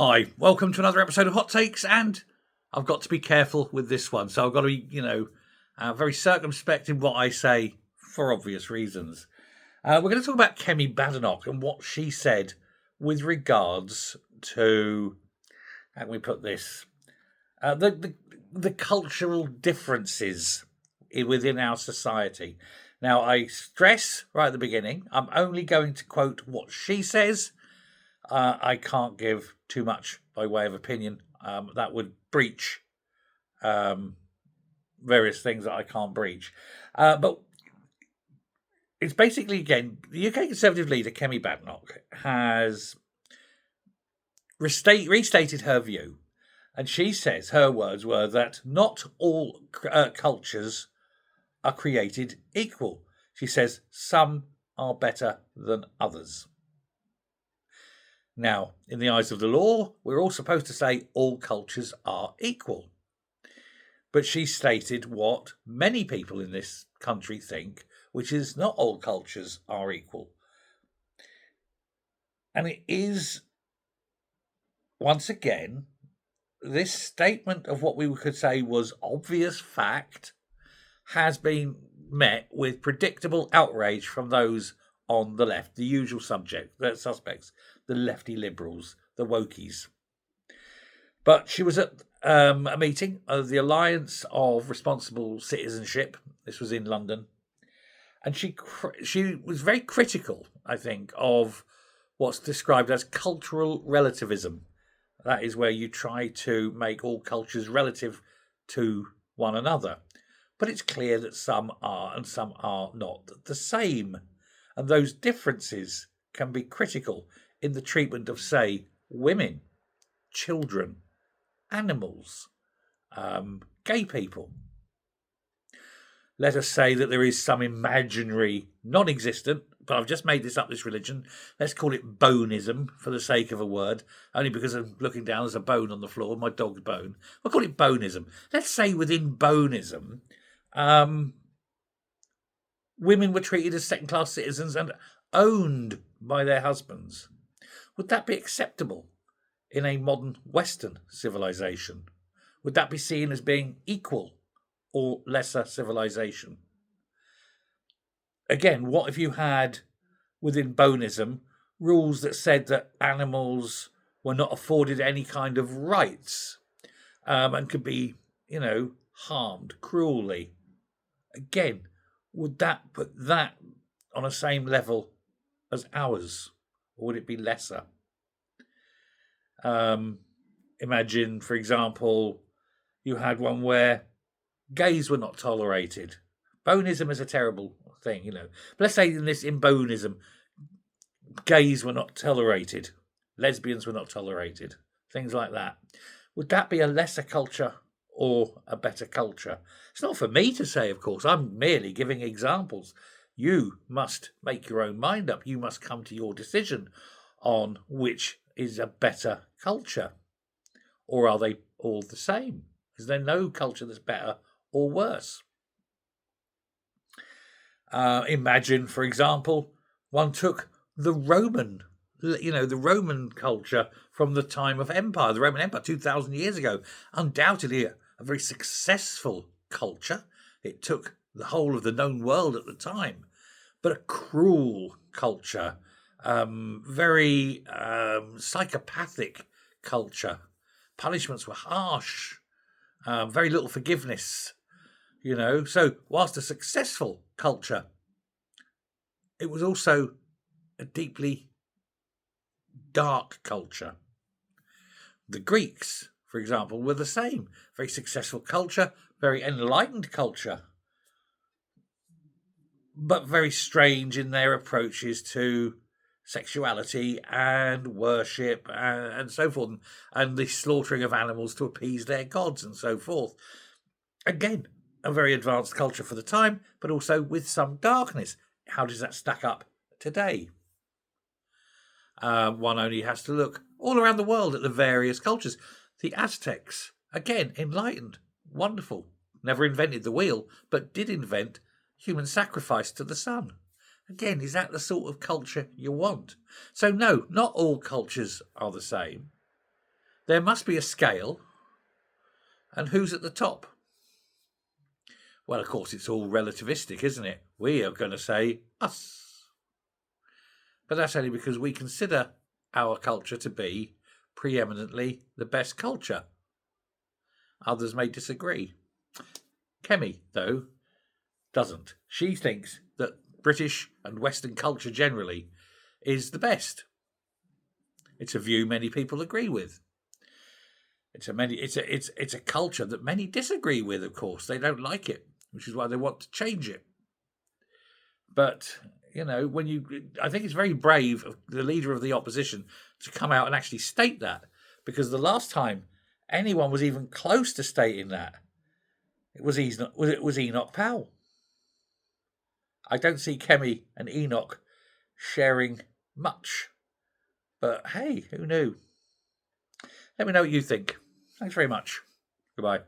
Hi, welcome to another episode of Hot Takes, and I've got to be careful with this one. So I've got to be, very circumspect in what I say for obvious reasons. We're going to talk about Kemi Badenoch and what she said with regards to, how can we put this, the cultural differences within our society. Now, I stress right at the beginning, I'm only going to quote what she says. I can't give too much by way of opinion. That would breach various things that I can't breach. But it's basically, again, the UK Conservative leader, Kemi Badenoch, has restated her view. And she says her words were that not all cultures are created equal. She says some are better than others. Now, in the eyes of the law, we're all supposed to say all cultures are equal. But she stated what many people in this country think, which is not all cultures are equal. And it is, once again, this statement of what we could say was obvious fact has been met with predictable outrage from those on the left, the usual suspects, the lefty liberals, the wokies. But she was at a meeting of the Alliance of Responsible Citizenship. This was in London. And she was very critical, I think, of what's described as cultural relativism. That is where you try to make all cultures relative to one another. But it's clear that some are and some are not the same. And those differences can be critical in the treatment of, say, women, children, animals, gay people. Let us say that there is some imaginary, non-existent, but I've just made this religion. Let's call it bonism for the sake of a word, only because I'm looking down, there's a bone on the floor, my dog's bone. We'll call it bonism. Let's say within bonism, women were treated as second-class citizens and owned by their husbands. Would that be acceptable in a modern Western civilization? Would that be seen as being equal or lesser civilization? Again, what if you had, within bonism, rules that said that animals were not afforded any kind of rights and could be, harmed cruelly? Again, would that put that on a same level as ours, or would it be lesser? Imagine, for example, you had one where gays were not tolerated. Bonism is a terrible thing, But let's say in bonism, gays were not tolerated, lesbians were not tolerated, things like that. Would that be a lesser culture or a better culture? It's not for me to say, of course. I'm merely giving examples. You must make your own mind up. You must come to your decision on which is a better culture. Or are they all the same? Is there no culture that's better or worse? Imagine, for example, one took the Roman culture from the time of empire, the Roman Empire 2,000 years ago. Undoubtedly a very successful culture. It took the whole of the known world at the time, but a cruel culture, very psychopathic culture. Punishments were harsh, very little forgiveness, So whilst a successful culture, it was also a deeply dark culture. The Greeks, for example, were the same. Very successful culture, very enlightened culture, but very strange in their approaches to sexuality and worship and so forth, and the slaughtering of animals to appease their gods and so forth. Again, a very advanced culture for the time, but also with some darkness. How does that stack up today? One only has to look all around the world at the various cultures. The Aztecs, again, enlightened, wonderful. Never invented the wheel, but did invent human sacrifice to the sun. Again, is that the sort of culture you want? So no, not all cultures are the same. There must be a scale, and who's at the top? Well, of course, it's all relativistic, isn't it? We are going to say us. But that's only because we consider our culture to be preeminently the best culture. Others may disagree. Kemi, though, doesn't. She thinks that British and Western culture generally is the best. It's a view many people agree with. It's a culture that many disagree with, of course. They don't like it, which is why they want to change it. But, I think it's very brave of the leader of the opposition to come out and actually state that, because the last time anyone was even close to stating that, it was Enoch Powell. I don't see Kemi and Enoch sharing much. But hey, who knew? Let me know what you think. Thanks very much. Goodbye.